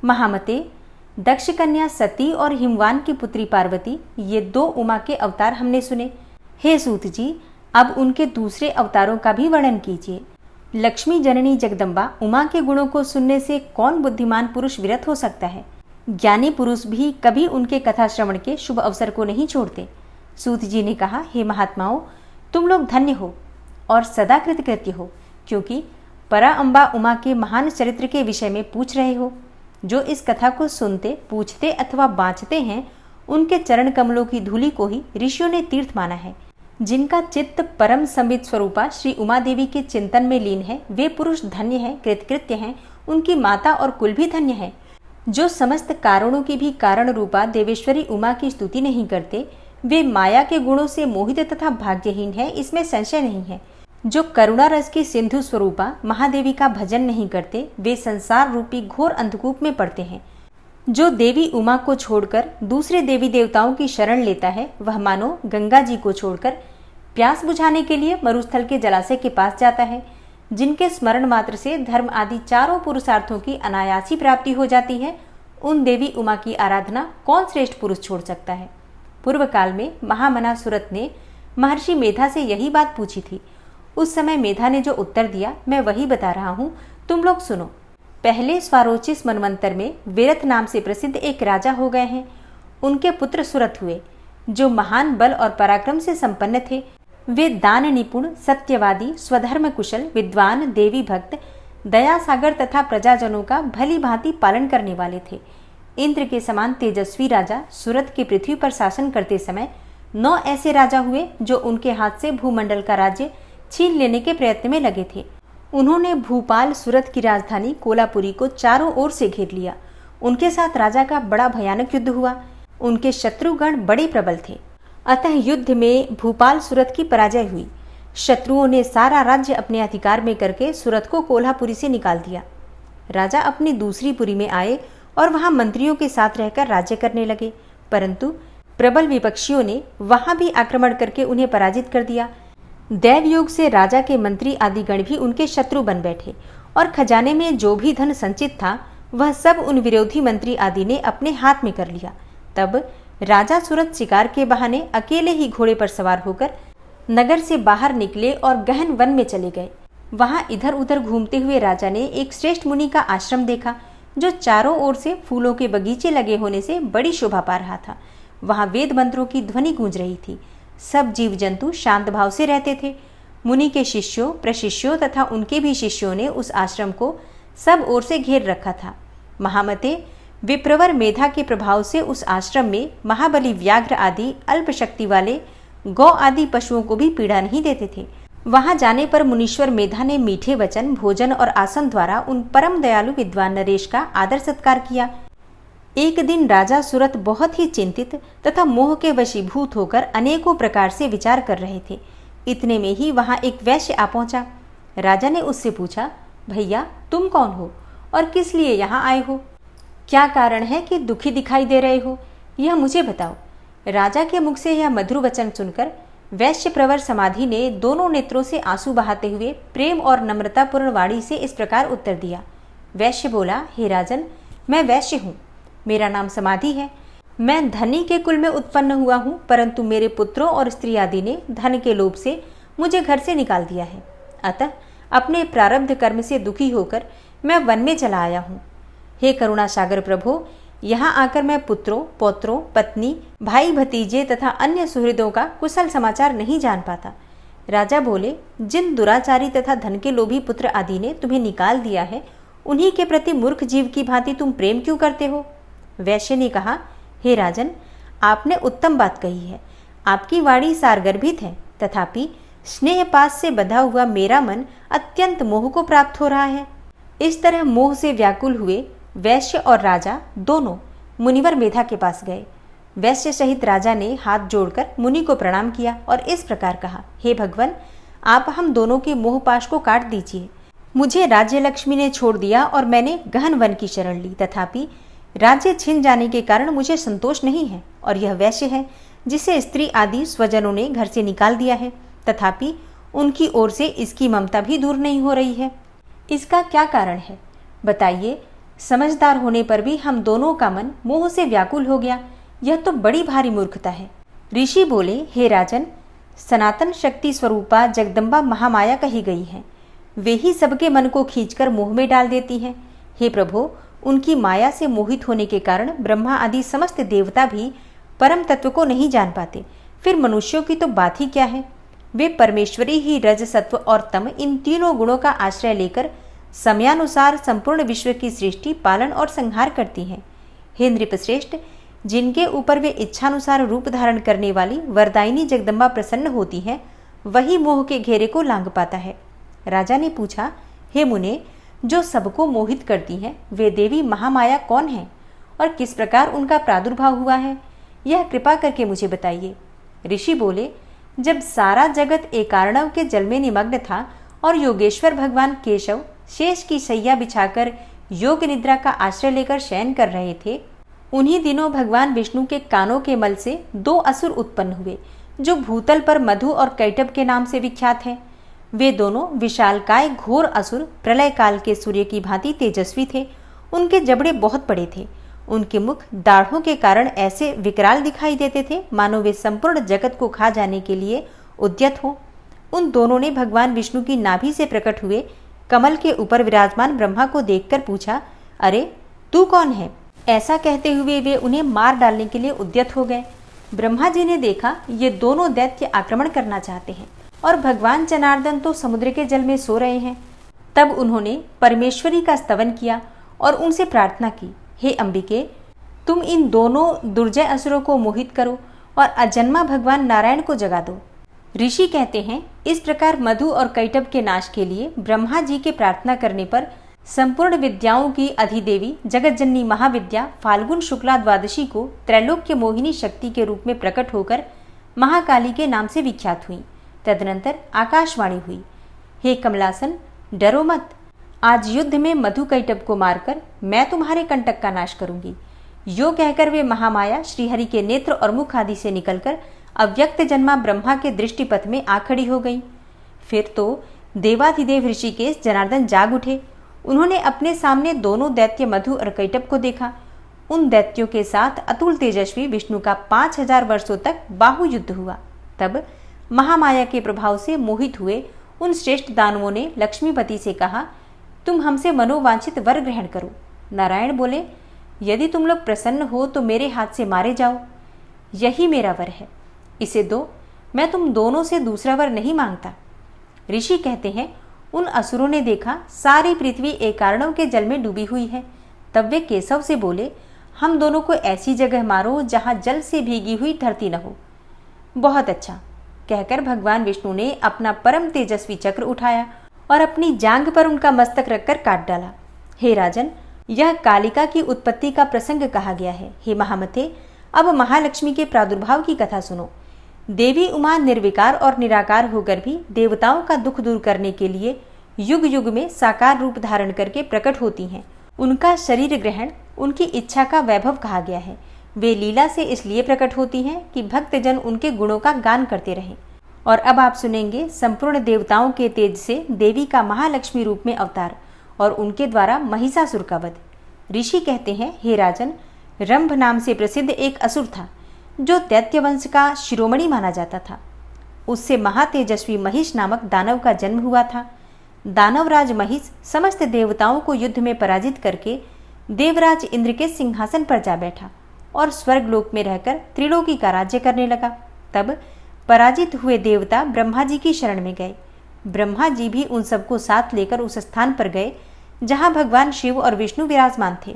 महामते, दक्ष कन्या सती और हिमवान की पुत्री पार्वती, ये 2 उमा के अवतार हमने सुने। हे सूत जी, अब उनके दूसरे अवतारों का भी वर्णन कीजिए। लक्ष्मी जननी जगदम्बा उमा के गुणों को सुनने से कौन बुद्धिमान पुरुष विरत हो सकता है। ज्ञानी पुरुष भी कभी उनके कथा श्रवण के शुभ अवसर को नहीं छोड़ते। सूत जी ने कहा, हे महात्माओं, तुम लोग धन्य हो और सदा कृतकृत्य हो, क्योंकि परा अम्बा उमा के महान चरित्र के विषय में पूछ रहे हो। जो इस कथा को सुनते, पूछते अथवा बाँचते हैं, उनके चरण कमलों की धूलि को ही ऋषियों ने तीर्थ माना है। जिनका चित्त परम संबित स्वरूपा श्री उमा देवी के चिंतन में लीन है, वे पुरुष धन्य हैं, कृतकृत्य हैं। उनकी माता और कुल भी धन्य है। जो समस्त कारणों की भी कारण रूपा देवेश्वरी उमा की स्तुति नहीं करते, वे माया के गुणों से मोहित तथा भाग्यहीन है, इसमें संशय नहीं है। जो करुणा रस की सिंधु स्वरूपा महादेवी का भजन नहीं करते, वे संसार रूपी घोर अंधकूप में पड़ते हैं। जो देवी उमा को छोड़कर दूसरे देवी देवताओं की शरण लेता है, वह मानो गंगा जी को छोड़कर प्यास बुझाने के लिए मरुस्थल के जलाशय के पास जाता है। जिनके स्मरण मात्र से धर्म आदि चारों पुरुषार्थों की अनायासी प्राप्ति हो जाती है, उन देवी उमा की आराधना कौन श्रेष्ठ पुरुष छोड़ सकता है। पूर्व काल में महामना सुरत ने महर्षि मेधा से यही बात पूछी थी। उस समय मेधा ने जो उत्तर दिया, मैं वही बता रहा हूँ, तुम लोग सुनो। पहले स्वारोचिस मनवंतर में विरत नाम से प्रसिद्ध एक राजा हो गए हैं। उनके पुत्र सुरत हुए, जो महान बल और पराक्रम से संपन्न थे। वे दान निपुण, सत्यवादी, स्वधर्म कुशल, विद्वान, देवी भक्त, दया सागर तथा प्रजाजनों का भली भांति पालन करने वाले थे। इंद्र के समान तेजस्वी राजा सुरत की पृथ्वी पर शासन करते समय 9 ऐसे राजा हुए जो उनके हाथ से भूमंडल का राज्य छीन लेने के प्रयत्न में लगे थे। उन्होंने भूपाल सुरत की राजधानी कोलापुरी को चारों ओर से घेर लिया। उनके साथ राजा का बड़ा भयानक युद्ध हुआ। उनके शत्रुगण बड़े प्रबल थे, अतः युद्ध में भूपाल सुरत की पराजय हुई। शत्रुओं ने सारा राज्य अपने अधिकार में करके सुरत को कोल्हापुरी से निकाल दिया। राजा अपनी दूसरी पुरी में आए और वहां मंत्रियों के साथ रहकर राज्य करने लगे, परंतु प्रबल विपक्षियों ने वहां भी आक्रमण करके उन्हें पराजित कर दिया। दैवयोग से राजा के मंत्री आदि गण भी उनके शत्रु बन बैठे और खजाने में जो भी धन संचित था, वह सब उन विरोधी मंत्री आदि ने अपने हाथ में कर लिया। तब राजा सुरत शिकार के बहाने अकेले ही घोड़े पर सवार होकर नगर से बाहर निकले और गहन वन में चले गए। वहां इधर उधर घूमते हुए राजा ने एक श्रेष्ठ मुनि का आश्रम देखा, जो चारों ओर से फूलों के बगीचे लगे होने से बड़ी शोभा पा रहा था। वहां वेद मंत्रों की ध्वनि गूंज रही थी। सब जीव जंतु शांत भाव से रहते थे। मुनि के शिष्यों, प्रशिष्यों तथा उनके भी शिष्यों ने उस आश्रम को सब ओर से घेर रखा था। महामते, विप्रवर मेधा के प्रभाव से उस आश्रम में महाबली व्याघ्र आदि अल्प शक्ति वाले गौ आदि पशुओं को भी पीड़ा नहीं देते थे। वहां जाने पर मुनीश्वर मेधा ने मीठे वचन, भोजन और आसन द्वारा उन परम दयालु विद्वान नरेश का आदर सत्कार किया। एक दिन राजा सुरत बहुत ही चिंतित तथा मोह के वशीभूत होकर अनेकों प्रकार से विचार कर रहे थे। इतने में ही वहां एक वैश्य आ पहुंचा। राजा ने उससे पूछा, भैया तुम कौन हो और किस लिए यहाँ आए हो? क्या कारण है कि दुखी दिखाई दे रहे हो, यह मुझे बताओ। राजा के मुख से यह मधुर वचन सुनकर वैश्य प्रवर समाधि ने दोनों नेत्रों से आंसू बहाते हुए प्रेम और नम्रतापूर्ण वाणी से इस प्रकार उत्तर दिया। वैश्य बोला, हे राजन, मैं वैश्य हूँ, मेरा नाम समाधि है। मैं धनी के कुल में उत्पन्न हुआ हूँ, परंतु मेरे पुत्रों और स्त्री आदि ने धन के लोभ से मुझे घर से निकाल दिया है। अतः अपने प्रारब्ध कर्म से दुखी होकर मैं वन में चला आया हूँ। हे करुणा सागर प्रभो, यहाँ आकर मैं पुत्रों, पौत्रों, पत्नी, भाई भतीजे तथा अन्य सुहृदों का कुशल समाचार नहीं जान पाता। राजा बोले, जिन दुराचारी तथा धन के लोभी पुत्र आदि ने तुम्हें निकाल दिया है, उन्हीं के प्रति मूर्ख जीव की भांति तुम प्रेम क्यों करते हो? वैश्य ने कहा, हे राजन, आपने उत्तम बात कही है। आपकी वाणी सारगर्भित है, तथापि स्नेहपास से बंधा हुआ मेरा मन अत्यंत मोह को प्राप्त हो रहा है। इस तरह मोह से व्याकुल हुए वैश्य और राजा दोनों मुनिवर मेधा के पास गए। वैश्य सहित राजा ने हाथ जोड़कर मुनि को प्रणाम किया और इस प्रकार कहा, हे भगवान, आप हम दोनों के मोहपाश को काट दीजिए। मुझे राज्य लक्ष्मी ने छोड़ दिया और मैंने गहन वन की शरण ली, तथापि राज्य छिन जाने के कारण मुझे संतोष नहीं है। और यह वैश्य है जिसे स्त्री आदि स्वजनों ने घर से निकाल दिया है, तथापि उनकी ओर से इसकी ममता भी दूर नहीं हो रही है। इसका क्या कारण है बताइए? समझदार होने पर भी हम दोनों का मन मोह से व्याकुल हो गया। यह तो बड़ी भारी मूर्खता है। ऋषि बोले, हे राजन, सनातन शक्ति स्वरूपा जगदम्बा महामाया कही गई है। वे ही सबके मन को खींचकर मोह में डाल देती हैं। हे प्रभो, उनकी माया से मोहित होने के कारण ब्रह्मा आदि समस्त देवता भी परम तत्व को नहीं जान पाते। फिर मनुष्यों की तो बात ही क्या है। वे परमेश्वरी ही रज, सत्व और तम, इन तीनों गुणों का आश्रय लेकर समयानुसार संपूर्ण विश्व की सृष्टि, पालन और संहार करती हैं। हे नृपश्रेष्ठ, जिनके ऊपर वे इच्छानुसार रूप धारण करने वाली वरदायिनी जगदम्बा प्रसन्न होती हैं, वही मोह के घेरे को लांघ पाता है। राजा ने पूछा, हे मुने, जो सबको मोहित करती हैं, वे देवी महामाया कौन है और किस प्रकार उनका प्रादुर्भाव हुआ है, यह कृपा करके मुझे बताइए। ऋषि बोले, जब सारा जगत एकार्णव के जल में निमग्न था और योगेश्वर भगवान केशव शेष की शैया बिछाकर योग निद्रा का आश्रय लेकर शयन कर रहे थे, उन्हीं दिनों भगवान विष्णु के कानों के मल से 2 असुर उत्पन्न हुए, जो भूतल पर मधु और कैटभ के नाम से विख्यात हैं। वे दोनों विशालकाय घोर असुर प्रलय काल के सूर्य की भांति तेजस्वी थे। उनके जबड़े बहुत बड़े थे। उनके मुख दाढ़ों के कारण ऐसे विकराल दिखाई देते थे मानो वे संपूर्ण जगत को खा जाने के लिए उद्यत हो। उन दोनों ने भगवान विष्णु की नाभि से प्रकट हुए कमल के ऊपर विराजमान ब्रह्मा को देखकर पूछा, अरे तू कौन है? ऐसा कहते हुए वे उन्हें मार डालने के लिए उद्यत हो गए। ब्रह्मा जी ने देखा ये दोनों दैत्य आक्रमण करना चाहते हैं और भगवान जनार्दन तो समुद्र के जल में सो रहे हैं। तब उन्होंने परमेश्वरी का स्तवन किया और उनसे प्रार्थना की, हे अंबिके, तुम इन दोनों दुर्जय असुरों को मोहित करो और अजन्मा भगवान नारायण को जगा दो। ऋषि कहते हैं, इस प्रकार मधु और कैटभ के नाश के लिए ब्रह्मा जी के प्रार्थना करने पर संपूर्ण विद्याओं की अधिदेवी जगतजननी महाविद्या फाल्गुन शुक्ला द्वादशी को त्रैलोक्य मोहिनी शक्ति के रूप में प्रकट होकर महाकाली के नाम से विख्यात हुई। तदनंतर आकाशवाणी हुई, हे कमलासन, डरो मत। आज युद्ध में मधु कैटभ को मारकर मैं तुम्हारे कंटक का नाश करूंगी। यो कहकर वे महामाया श्रीहरि के नेत्र और मुख आदि से निकलकर अव्यक्त जन्मा ब्रह्मा के दृष्टिपथ में आ खड़ी हो गई। फिर तो देवाधिदेव ऋषिकेश जनार्दन जाग उठे। उन्होंने अपने सामने दोनों दैत्य मधु और कैटभ को देखा। उन दैत्यों के साथ अतुल तेजस्वी विष्णु का 5000 वर्षों तक बाहु युद्ध हुआ। तब महामाया के प्रभाव से मोहित हुए उन श्रेष्ठ दानवों ने लक्ष्मीपति से कहा, तुम हमसे मनोवांछित वर ग्रहण करो। नारायण बोले, यदि तुम लोग प्रसन्न हो तो मेरे हाथ से मारे जाओ, यही मेरा वर है, इसे दो, मैं तुम दोनों से दूसरा वर नहीं मांगता। ऋषि कहते हैं, उन असुरों ने देखा सारी पृथ्वी एकार्णव के जल में डूबी हुई है। तब वे केशव से बोले, हम दोनों को ऐसी जगह मारो जहां जल से भीगी हुई धरती न हो। बहुत अच्छा कहकर भगवान विष्णु ने अपना परम तेजस्वी चक्र उठाया और अपनी जांघ पर उनका मस्तक रखकर काट डाला। हे राजन, यह कालिका की उत्पत्ति का प्रसंग कहा गया है। हे महामते, अब महालक्ष्मी के प्रादुर्भाव की कथा सुनो। देवी उमा निर्विकार और निराकार होकर भी देवताओं का दुख दूर करने के लिए युग युग में साकार रूप धारण करके प्रकट होती हैं। उनका शरीर ग्रहण उनकी इच्छा का वैभव कहा गया है। वे लीला से इसलिए प्रकट होती हैं कि भक्तजन उनके गुणों का गान करते रहें। और अब आप सुनेंगे संपूर्ण देवताओं के तेज से देवी का महालक्ष्मी रूप में अवतार और उनके द्वारा महिषासुर का वध। ऋषि कहते हैं, हे राजन, रंभ नाम से प्रसिद्ध एक असुर था जो दैत्य वंश का शिरोमणि माना जाता था। उससे महातेजस्वी महिष नामक दानव का जन्म हुआ था। दानवराज महिष समस्त देवताओं को युद्ध में पराजित करके देवराज इंद्र के सिंहासन पर जा बैठा और स्वर्गलोक में रहकर त्रिलोकी का राज्य करने लगा। तब पराजित हुए देवता ब्रह्मा जी की शरण में गए। ब्रह्मा जी भी उन सबको साथ लेकर उस स्थान पर गए जहां भगवान शिव और विष्णु विराजमान थे।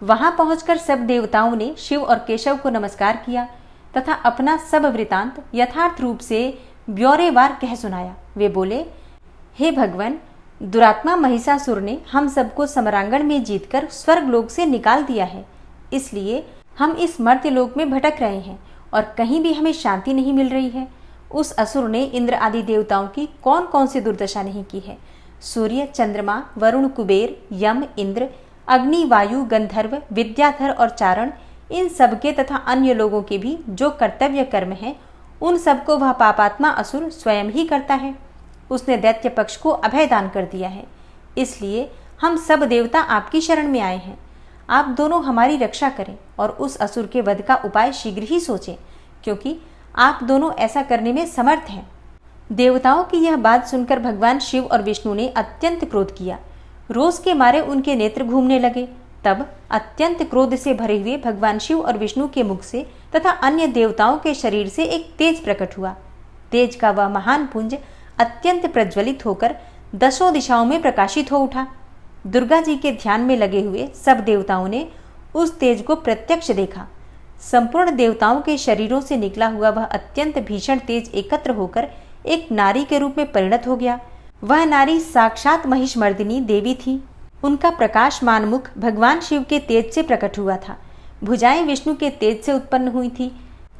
वहां पहुंचकर सब देवताओं ने शिव और केशव को नमस्कार किया तथा अपना सब वृतांत यथार्थ रूप से ब्यौरेवार कह सुनाया। वे बोले, हे भगवान, दुरात्मा महिषासुर ने हम सबको समरांगण में जीतकर स्वर्गलोक से निकाल दिया है, इसलिए हम इस मर्त्यलोक में भटक रहे हैं और कहीं भी हमें शांति नहीं मिल रही है। उस असुर ने इंद्र आदि देवताओं की कौन कौन सी दुर्दशा नहीं की है। सूर्य, चंद्रमा, वरुण, कुबेर, यम, इंद्र, अग्नि, वायु, गंधर्व, विद्याधर और चारण, इन सबके तथा अन्य लोगों के भी जो कर्तव्य कर्म हैं, उन सबको वह पापात्मा असुर स्वयं ही करता है। उसने दैत्य पक्ष को अभय दान कर दिया है, इसलिए हम सब देवता आपकी शरण में आए हैं। आप दोनों हमारी रक्षा करें और उस असुर के वध का उपाय शीघ्र ही सोचें, क्योंकि आप दोनों ऐसा करने में समर्थ हैं। देवताओं की यह बात सुनकर भगवान शिव और विष्णु ने अत्यंत क्रोध किया। रोष के मारे उनके नेत्र घूमने लगे। तब अत्यंत क्रोध से भरे हुए भगवान शिव और विष्णु के मुख से तथा अन्य देवताओं के शरीर से एक तेज प्रकट हुआ। तेज का वह महान पुंज अत्यंत प्रज्वलित होकर दसों दिशाओं में प्रकाशित हो उठा। दुर्गा जी के ध्यान में लगे हुए सब देवताओं ने उस तेज को प्रत्यक्ष देखा। संपूर्ण देवताओं के शरीरों से निकला हुआ वह अत्यंत भीषण तेज एकत्र होकर एक नारी के रूप में परिणत हो गया। वह नारी साक्षात महिषमर्दिनी देवी थी। उनका प्रकाशमान मुख भगवान शिव के तेज से प्रकट हुआ था। भुजाएं विष्णु के तेज से उत्पन्न हुई थी।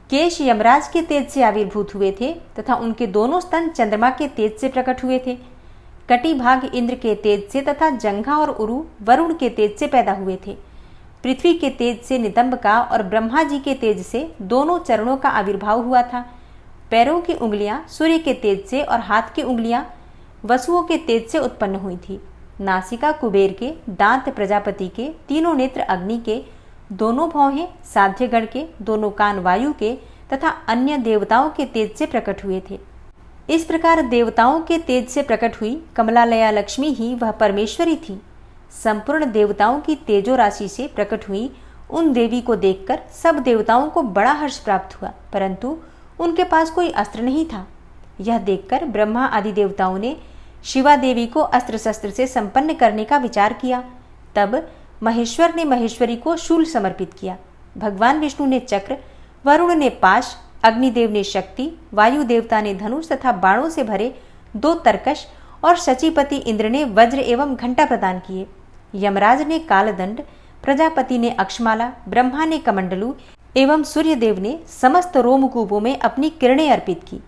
केश यमराज के तेज से आविर्भूत हुए थे तथा उनके दोनों स्तन चंद्रमा के तेज से प्रकट हुए थे। कटी भाग इंद्र के तेज से तथा जंघा और उरु वरुण के तेज से पैदा हुए थे। पृथ्वी के तेज से नितंबिका और ब्रह्मा जी के तेज से दोनों चरणों का आविर्भाव हुआ था। पैरों की उंगलियां सूर्य के तेज से और हाथ की उंगलियां वसुओं के तेज से उत्पन्न हुई थी। नासिका कुबेर के, दांत प्रजापति के, तीनों नेत्र अग्नि के, दोनों भौहें साध्यगण के, दोनों कान वायु के तथा अन्य देवताओं के तेज से प्रकट हुए थे। इस प्रकार देवताओं के तेज से प्रकट हुई कमलालया लक्ष्मी ही वह परमेश्वरी थी। संपूर्ण देवताओं की तेजो राशि से प्रकट हुई उन देवी को देखकर सब देवताओं को बड़ा हर्ष प्राप्त हुआ, परंतु उनके पास कोई अस्त्र नहीं था। यह देखकर ब्रह्मा आदि देवताओं ने शिवा देवी को अस्त्र शस्त्र से संपन्न करने का विचार किया। तब महेश्वर ने महेश्वरी को शूल समर्पित किया। भगवान विष्णु ने चक्र, वरुण ने पाश, अग्निदेव ने शक्ति, वायु देवता ने धनुष तथा बाणों से भरे 2 तरकश और शचीपति इंद्र ने वज्र एवं घंटा प्रदान किए। यमराज ने कालदंड, प्रजापति ने अक्षमाला, ब्रह्मा ने कमंडलू एवं सूर्यदेव ने समस्त रोमकूपों में अपनी किरणें अर्पित की।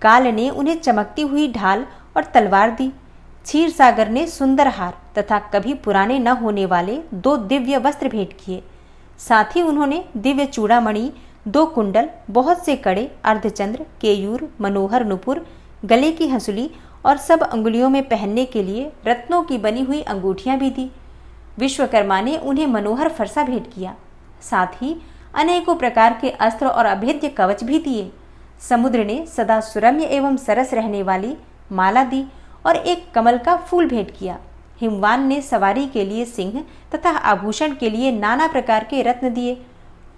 काल ने उन्हें चमकती हुई ढाल और तलवार दी। क्षीर सागर ने सुंदर हार तथा कभी पुराने न होने वाले 2 दिव्य वस्त्र भेंट किए। साथ ही उन्होंने दिव्य चूड़ामणि, 2 कुंडल, बहुत से कड़े, अर्धचंद्र, केयूर, मनोहर नुपुर, गले की हंसुली और सब अंगुलियों में पहनने के लिए रत्नों की बनी हुई अंगूठियां भी दी। विश्वकर्मा ने उन्हें मनोहर फरसा भेंट किया। साथ ही अनेकों प्रकार के अस्त्र और अभेद्य कवच भी दिए। समुद्र ने सदा सुरम्य एवं सरस रहने वाली माला दी और एक कमल का फूल भेंट किया। हिमवान ने सवारी के लिए सिंह तथा आभूषण के लिए नाना प्रकार के रत्न दिए।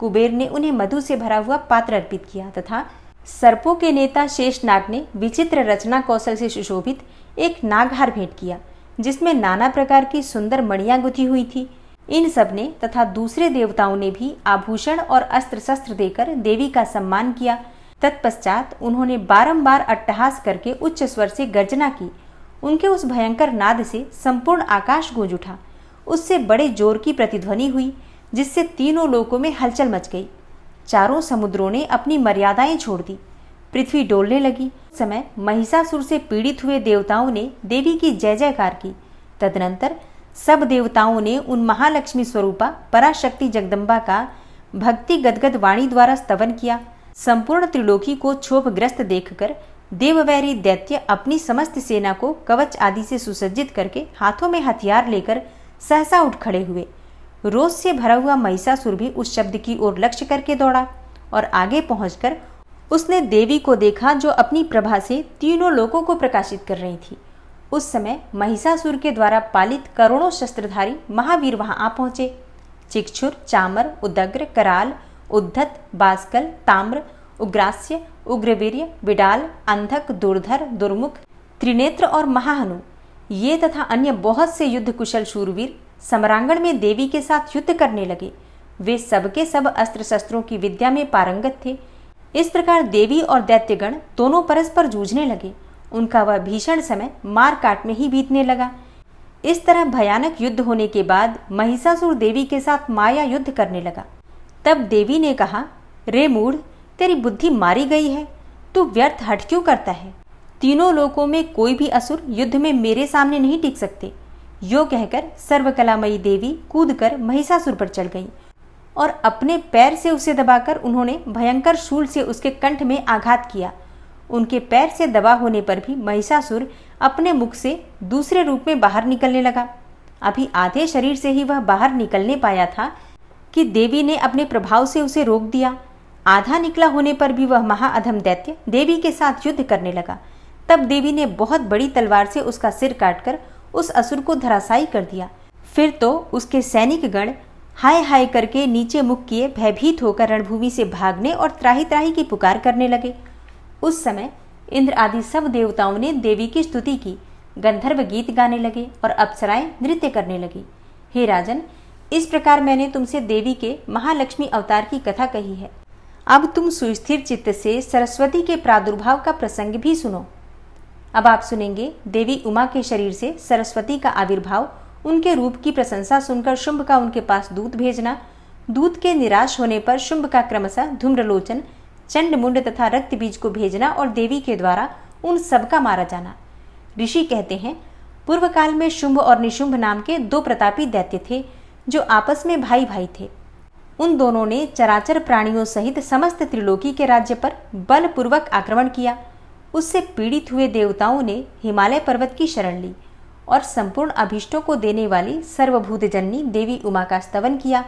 कुबेर ने उन्हें मधु से भरा हुआ पात्र अर्पित किया तथा सर्पों के नेता शेषनाग ने विचित्र रचना कौशल से सुशोभित एक नागहार भेंट किया, जिसमें नाना प्रकार की सुंदर मणियां गुथी हुई थी। इन सब ने तथा दूसरे देवताओं ने भी आभूषण और अस्त्र शस्त्र देकर देवी का सम्मान किया। तत्पश्चात उन्होंने बारंबार अट्टहास करके उच्च स्वर से गर्जना की। उनके उस भयंकर नाद से संपूर्ण आकाश गूंज उठा। उससे बड़े जोर की प्रतिध्वनि हुई, जिससे तीनों लोकों में हलचल मच गई। चारों समुद्रों ने अपनी मर्यादाएं छोड़ दी। पृथ्वी डोलने लगी। उस समय महिषासुर से पीड़ित हुए देवताओं ने देवी की जय जयकार की। तदनंतर सब देवताओं ने उन महालक्ष्मी स्वरूपा पराशक्ति जगदम्बा का भक्ति गदगद वाणी द्वारा स्तवन किया। संपूर्ण त्रिलोकी को क्षोभग्रस्त देखकर देववैरी दैत्य अपनी समस्त सेना को कवच आदि से सुसज्जित करके हाथों में हथियार लेकर सहसा उठ खड़े हुए। रोष से भरा हुआ महिषासुर भी उस शब्द की ओर लक्ष्य करके दौड़ा और आगे पहुंचकर उसने देवी को देखा, जो अपनी प्रभा से तीनों लोकों को प्रकाशित कर रही थी। उस समय महिषासुर के द्वारा पालित करोड़ों शस्त्रधारी महावीर वहां आ पहुंचे। चिक्षुर, चामर, उदग्र, कराल, उद्धत, बास्कल, ताम्र, उग्रास्य, उग्रवीर्य, विडाल, अंधक, दुर्धर, दुर्मुख, त्रिनेत्र और महाहनु, ये तथा अन्य बहुत से युद्ध कुशल शूरवीर सम्रांगण में देवी के साथ युद्ध करने लगे। वे सबके सब अस्त्र शस्त्रों की विद्या में पारंगत थे। इस प्रकार देवी और दैत्यगण दोनों परस्पर जूझने लगे। उनका वह भीषण समय मार काट में ही बीतने लगा। इस तरह भयानक युद्ध होने के बाद महिषासुर देवी के साथ माया युद्ध करने लगा। तब देवी ने कहा, रे मूढ़, तेरी बुद्धि मारी गई है, तू व्यर्थ हठ क्यों करता है? तीनों लोकों में कोई भी असुर युद्ध में मेरे सामने नहीं टिक सकते। यो कहकर सर्वकलामयी देवी कूदकर महिषासुर पर चढ़ गई और अपने पैर से उसे दबाकर उन्होंने भयंकर शूल से उसके कंठ में आघात किया। उनके पैर से दबा होने पर भी महिषासुर अपने मुख से दूसरे रूप में बाहर निकलने लगा। अभी आधे शरीर से ही वह बाहर निकलने पाया था कि देवी ने अपने प्रभाव से उसे रोक दिया। आधा निकला होने पर भी वह महाअधम दैत्य देवी के साथ युद्ध करने लगा। तब देवी ने बहुत बड़ी तलवार से उसका सिर काटकर उस असुर को धराशायी कर दिया। फिर तो उसके सैनिक गण हाय हाय करके नीचे मुख किए भयभीत होकर रणभूमि से भागने और त्राही त्राही की पुकार करने लगे। उस समय इंद्र आदि सब देवताओं ने देवी की स्तुति की, गंधर्व गीत गाने लगे और अप्सराएं नृत्य करने लगी। हे राजन, इस प्रकार मैंने तुमसे देवी के महालक्ष्मी अवतार की कथा कही है। अब तुम सुस्थिर चित्त से सरस्वती के प्रादुर्भाव का प्रसंग भी सुनो। अब आप सुनेंगे देवी उमा के शरीर से सरस्वती का आविर्भाव, उनके रूप की प्रशंसा सुनकर शुंभ का उनके पास दूत भेजना, दूत के निराश होने पर शुंभ का क्रमशः धूम्रलोचन, चंड मुंड तथा रक्त बीज को भेजना और देवी के द्वारा उन सबका मारा जाना। ऋषि कहते हैं, पूर्व काल में शुंभ और निशुंभ नाम के दो प्रतापी दैत्य थे जो आपस में भाई भाई थे। उन दोनों ने चराचर प्राणियों सहित समस्त त्रिलोकी के राज्य पर बलपूर्वक आक्रमण किया। उससे पीड़ित हुए देवताओं ने हिमालय पर्वत की शरण ली और संपूर्ण अभीष्टों को देने वाली सर्वभूत जननी देवी उमा का स्तवन किया।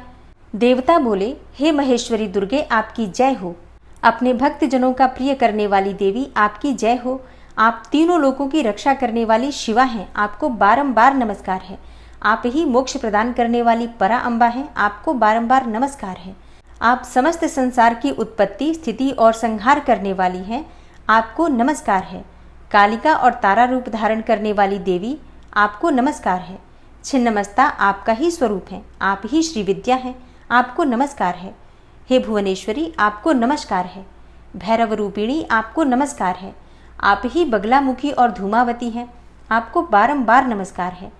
देवता बोले, हे महेश्वरी दुर्गे, आपकी जय हो। अपने भक्त जनों का प्रिय करने वाली देवी, आपकी जय हो। आप तीनों लोकों की रक्षा करने वाली शिवा हैं, आपको बारंबार नमस्कार है। आप ही मोक्ष प्रदान करने वाली परा अम्बा हैं, आपको बारंबार नमस्कार है। आप समस्त संसार की उत्पत्ति, स्थिति और संहार करने वाली हैं, आपको नमस्कार है। कालिका और तारा रूप धारण करने वाली देवी, आपको नमस्कार है। छिन्नमस्ता आपका ही स्वरूप है, आप ही श्री विद्या हैं, आपको नमस्कार है। हे भुवनेश्वरी, आपको नमस्कार है। भैरव रूपिणी, आपको नमस्कार है। आप ही बगलामुखी और धूमावती हैं, आपको बारंबार नमस्कार है।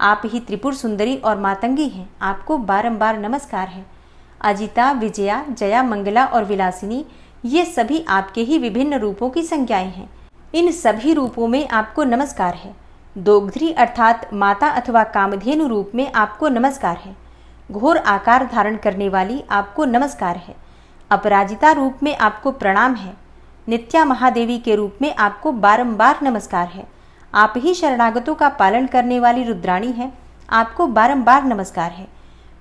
आप ही त्रिपुर सुंदरी और मातंगी हैं, आपको बारंबार नमस्कार है। अजिता, विजया, जया, मंगला और विलासिनी, ये सभी आपके ही विभिन्न रूपों की संज्ञाएं हैं। इन सभी रूपों में आपको नमस्कार है। दोग्ध्री अर्थात माता अथवा कामधेनु रूप में आपको नमस्कार है। घोर आकार धारण करने वाली आपको नमस्कार है। अपराजिता रूप में आपको प्रणाम है। नित्या महादेवी के रूप में आपको बारंबार नमस्कार है। आप ही शरणागतों का पालन करने वाली रुद्राणी हैं, आपको बारंबार नमस्कार है।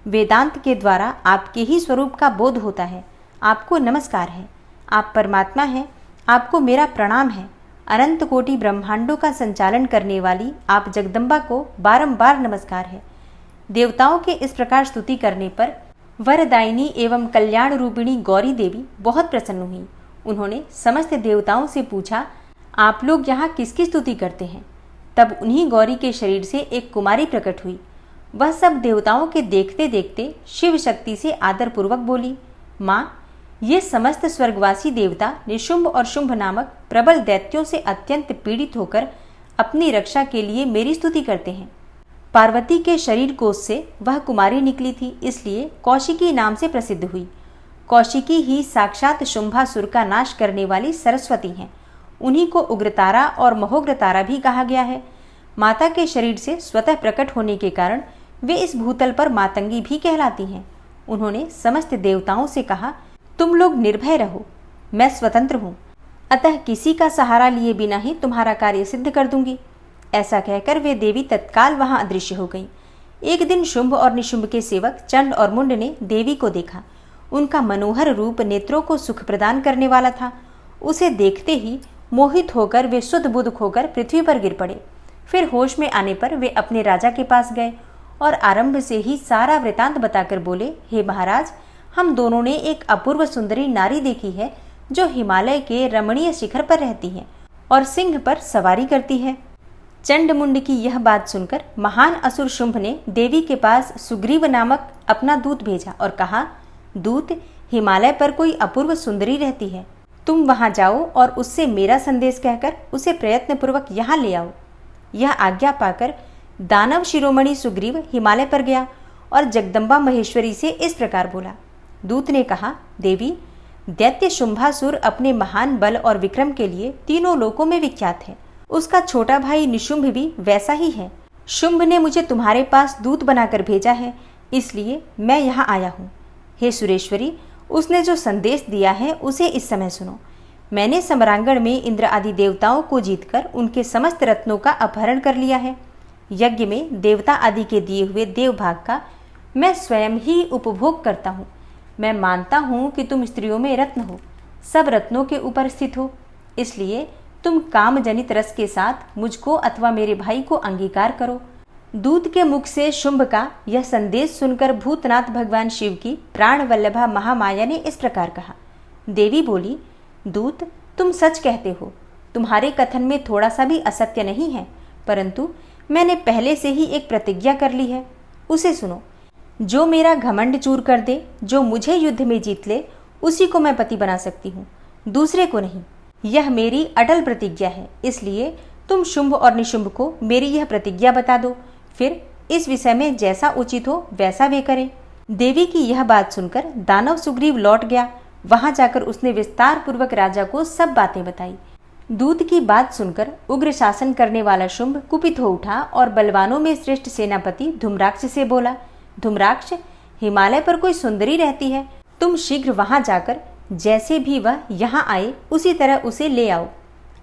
वेदांत के द्वारा आपके ही स्वरूप का बोध होता है, आपको नमस्कार है। आप परमात्मा हैं, आपको मेरा प्रणाम है। अनंत कोटि ब्रह्मांडों का संचालन करने वाली आप जगदम्बा को बारंबार नमस्कार है। देवताओं के इस प्रकार स्तुति करने पर वरदायिनी एवं कल्याण रूपिणी गौरी देवी बहुत प्रसन्न हुई। उन्होंने समस्त देवताओं से पूछा, आप लोग यहाँ किसकी स्तुति करते हैं? तब उन्हीं गौरी के शरीर से एक कुमारी प्रकट हुई। वह सब देवताओं के देखते देखते शिव शक्ति से आदरपूर्वक बोली, माँ, ये समस्त स्वर्गवासी देवता निशुंभ और शुंभ नामक प्रबल दैत्यों से अत्यंत पीड़ित होकर अपनी रक्षा के लिए मेरी स्तुति करते हैं। पार्वती के शरीर कोश से वह कुमारी निकली थी, इसलिए कौशिकी नाम से प्रसिद्ध हुई। कौशिकी ही साक्षात शुंभासुर का नाश करने वाली सरस्वती हैं। उन्हीं को उग्रतारा और महोग्रतारा भी कहा गया है। माता के शरीर से स्वतः प्रकट होने के कारण वे इस भूतल पर मातंगी भी कहलाती हैं। उन्होंने समस्त देवताओं से कहा, तुम लोग निर्भय रहो, मैं स्वतंत्र हूँ, अतः किसी का सहारा लिए बिना ही तुम्हारा कार्य सिद्ध कर दूंगी। ऐसा कहकर वे देवी तत्काल वहां अदृश्य हो गई। एक दिन शुंभ और निशुंभ के सेवक चंड और मुंड ने देवी को देखा। उनका मनोहर रूप नेत्रों को सुख प्रदान करने वाला था। उसे देखते ही मोहित होकर वे शुद्ध बुद्ध खोकर पृथ्वी पर गिर पड़े। फिर होश में आने पर वे अपने राजा के पास गए और आरंभ से ही सारा वृतांत बताकर बोले, हे महाराज, हम दोनों ने एक अपूर्व सुंदरी नारी देखी है जो हिमालय के रमणीय शिखर पर रहती है और सिंह पर सवारी करती है। चंड मुंड की यह बात सुनकर महान असुर शुंभ ने देवी के पास सुग्रीव नामक अपना दूत भेजा और कहा, दूत, हिमालय पर कोई अपूर्व सुंदरी रहती है, तुम वहां जाओ और उससे मेरा संदेश कहकर उसे प्रयत्नपूर्वक यहाँ ले आओ। यह आज्ञा पाकर दानव शिरोमणि सुग्रीव हिमालय पर गया और जगदम्बा महेश्वरी से इस प्रकार बोला। दूत ने कहा, देवी, दैत्य शुंभासुर अपने महान बल और विक्रम के लिए तीनों लोकों में विख्यात है। उसका छोटा भाई निशुंभ भी वैसा ही है। शुंभ ने मुझे तुम्हारे पास दूत बनाकर भेजा है, इसलिए मैं यहाँ आया हूँ। हे सुरेश्वरी, उसने जो संदेश दिया है उसे इस समय सुनो। मैंने सम्रांगण में इंद्र आदि देवताओं को जीतकर उनके समस्त रत्नों का अपहरण कर लिया है। यज्ञ में देवता आदि के दिए हुए देवभाग का मैं स्वयं ही उपभोग करता हूँ। मैं मानता हूँ कि तुम स्त्रियों में रत्न हो, सब रत्नों के ऊपर स्थित हो, इसलिए तुम काम जनित रस के साथ मुझको अथवा मेरे भाई को अंगीकार करो। दूत के मुख से शुंभ का यह संदेश सुनकर भूतनाथ भगवान शिव की प्राण वल्लभा महामाया ने इस प्रकार कहा। देवी बोली, दूत, तुम सच कहते हो, तुम्हारे कथन में थोड़ा सा भी असत्य नहीं है, परंतु मैंने पहले से ही एक प्रतिज्ञा कर ली है, उसे सुनो। जो मेरा घमंड चूर कर दे, जो मुझे युद्ध में जीत ले, उसी को मैं पति बना सकती हूँ, दूसरे को नहीं। यह मेरी अटल प्रतिज्ञा है, इसलिए तुम शुंभ और निशुंभ को मेरी यह प्रतिज्ञा बता दो, फिर इस विषय में जैसा उचित हो वैसा वे करें। देवी की यह बात सुनकर दानव सुग्रीव लौट गया। वहां जाकर उसने विस्तार पूर्वक राजा को सब बातें बताई। दूत की बात सुनकर उग्र शासन करने वाला शुंभ कुपित हो उठा और बलवानों में श्रेष्ठ सेनापति धूम्राक्ष से बोला, धूम्राक्ष, हिमालय पर कोई सुंदरी रहती है, तुम शीघ्र वहां जाकर जैसे भी वह यहाँ आए उसी तरह उसे ले आओ।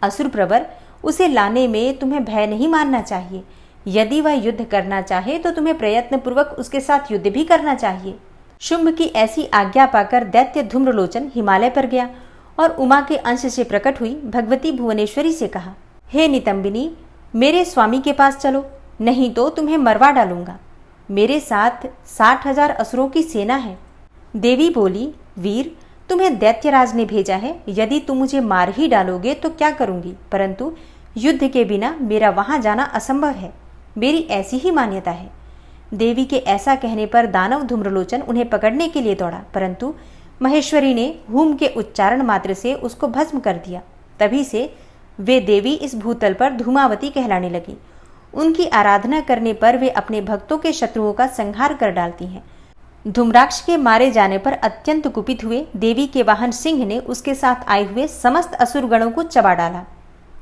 असुर प्रवर, उसे लाने में तुम्हें भय नहीं मानना चाहिए। यदि वह युद्ध करना चाहे तो तुम्हें प्रयत्न पूर्वक उसके साथ युद्ध भी करना चाहिए। शुंभ की ऐसी आज्ञा पाकर दैत्य धूम्रलोचन हिमालय पर गया और उमा के अंश से प्रकट हुई भगवती भुवनेश्वरी से कहा, हे नितंबिनी, मेरे स्वामी के पास चलो, नहीं तो तुम्हें मरवा डालूंगा। मेरे साथ 60,000 असुरों की सेना है। देवी बोली, वीर, तुम्हें दैत्यराज ने भेजा है, यदि तुम मुझे मार ही डालोगे तो क्या करूंगी, परंतु युद्ध के बिना मेरा वहां जाना असंभव है, मेरी ऐसी ही मान्यता है। देवी के ऐसा कहने पर दानव धूम्रलोचन उन्हें पकड़ने के लिए दौड़ा, परंतु महेश्वरी ने हूम के उच्चारण मात्र से उसको भस्म कर दिया। तभी से वे देवी इस भूतल पर धूमावती कहलाने लगी। उनकी आराधना करने पर वे अपने भक्तों के शत्रुओं का संहार कर डालती हैं। धूम्राक्ष के मारे जाने पर अत्यंत कुपित हुए देवी के वाहन सिंह ने उसके साथ आए हुए समस्त असुरगणों को चबा डाला।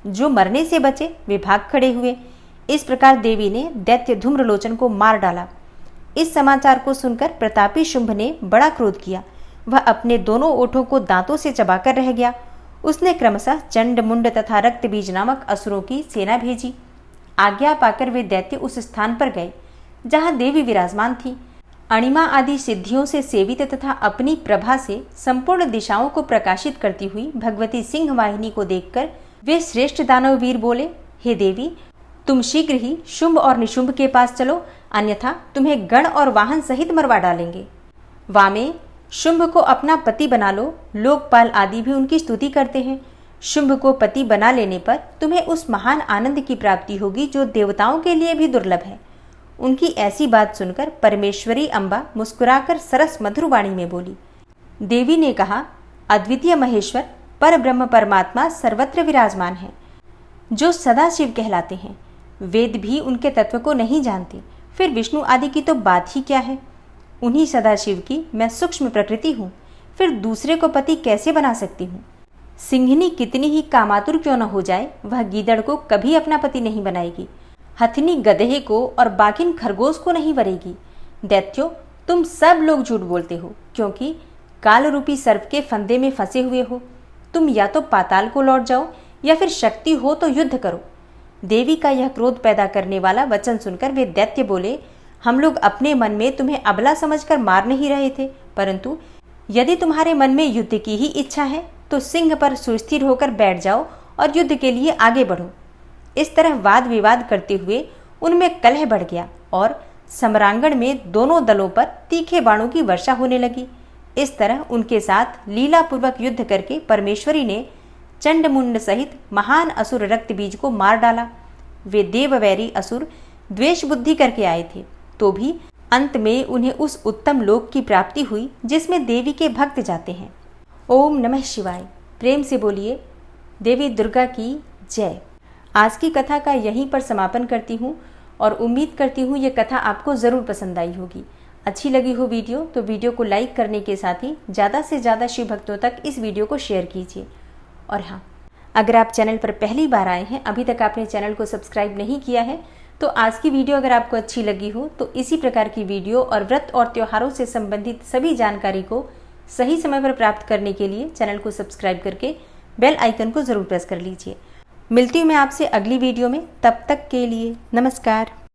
जो मरने से बचे वे भाग खड़े हुए। इस प्रकार देवी ने दैत्य धूम्रलोचन को मार डाला। इस समाचार को सुनकर प्रतापी शुंभ ने बड़ा क्रोध किया। वह अपने दोनों ओठों को दांतों से चबाकर रह गया। उसने क्रमशः चंड, मुंड तथा रक्तबीज नामक असुरों की सेना भेजी। आज्ञा पाकर वे दैत्य उस स्थान पर गए जहां देवी विराजमान थी। अणिमा आदि सिद्धियों से सेवित तथा अपनी प्रभा से संपूर्ण दिशाओं को प्रकाशित करती हुई भगवती सिंह वाहिनी को देखकर वे श्रेष्ठ दानव वीर बोले, हे देवी, तुम शीघ्र ही शुंभ और निशुंभ के पास चलो, अन्यथा तुम्हें गण और वाहन सहित मरवा डालेंगे। वामे, शुंभ को अपना पति बना लो, लोकपाल आदि भी उनकी स्तुति करते हैं। शुंभ को पति बना लेने पर तुम्हें उस महान आनंद की प्राप्ति होगी जो देवताओं के लिए भी दुर्लभ है। उनकी ऐसी बात सुनकर परमेश्वरी अम्बा मुस्कुराकर सरस मधुर वाणी में बोली। देवी ने कहा, अद्वितीय महेश्वर पर ब्रह्म परमात्मा सर्वत्र विराजमान है, जो सदा शिव कहलाते हैं। वेद भी उनके तत्व को नहीं जानते, फिर विष्णु आदि की तो बात ही क्या है। उन्हीं सदाशिव की मैं सूक्ष्म प्रकृति हूँ, फिर दूसरे को पति कैसे बना सकती हूँ। सिंहिनी कितनी ही कामातुर क्यों न हो जाए, वह गीदड़ को कभी अपना पति नहीं बनाएगी। हथिनी गधे को और बाकिन खरगोश को नहीं वरेगी। दैत्यो, तुम सब लोग झूठ बोलते हो, क्योंकि काल रूपी सर्प के फंदे में फंसे हुए हो। तुम या तो पाताल को लौट जाओ या फिर शक्ति हो तो युद्ध करो। देवी का यह क्रोध पैदा करने वाला वचन सुनकर वे दैत्य बोले, हम लोग अपने मन में तुम्हें अबला समझकर मार नहीं रहे थे, परंतु यदि तुम्हारे मन में युद्ध की ही इच्छा है तो सिंह पर सुस्थिर होकर बैठ जाओ और युद्ध के लिए आगे बढ़ो। इस तरह वाद विवाद करते हुए उनमें कलह बढ़ गया और सम्रांगण में दोनों दलों पर तीखे बाणों की वर्षा होने लगी। इस तरह उनके साथ लीलापूर्वक युद्ध करके परमेश्वरी ने चंडमुंड सहित महान असुर रक्तबीज को मार डाला। वे देववैरी असुर द्वेष बुद्धि करके आए थे, तो भी अंत में उन्हें उस उत्तम लोक की प्राप्ति हुई जिसमें देवी के भक्त जाते हैं। ओम नमः शिवाय। प्रेम से बोलिए देवी दुर्गा की जय। आज की कथा का यहीं पर समापन करती हूँ और उम्मीद करती हूँ ये कथा आपको ज़रूर पसंद आई होगी। अच्छी लगी हो वीडियो तो वीडियो को लाइक करने के साथ ही ज़्यादा से ज़्यादा शिव भक्तों तक इस वीडियो को शेयर कीजिए। और हाँ, अगर आप चैनल पर पहली बार आए हैं, अभी तक आपने चैनल को सब्सक्राइब नहीं किया है, तो आज की वीडियो अगर आपको अच्छी लगी हो तो इसी प्रकार की वीडियो और व्रत और त्योहारों से संबंधित सभी जानकारी को सही समय पर प्राप्त करने के लिए चैनल को सब्सक्राइब करके बेल आइकन को ज़रूर प्रेस कर लीजिए। मिलती हूँ मैं आपसे अगली वीडियो में, तब तक के लिए नमस्कार।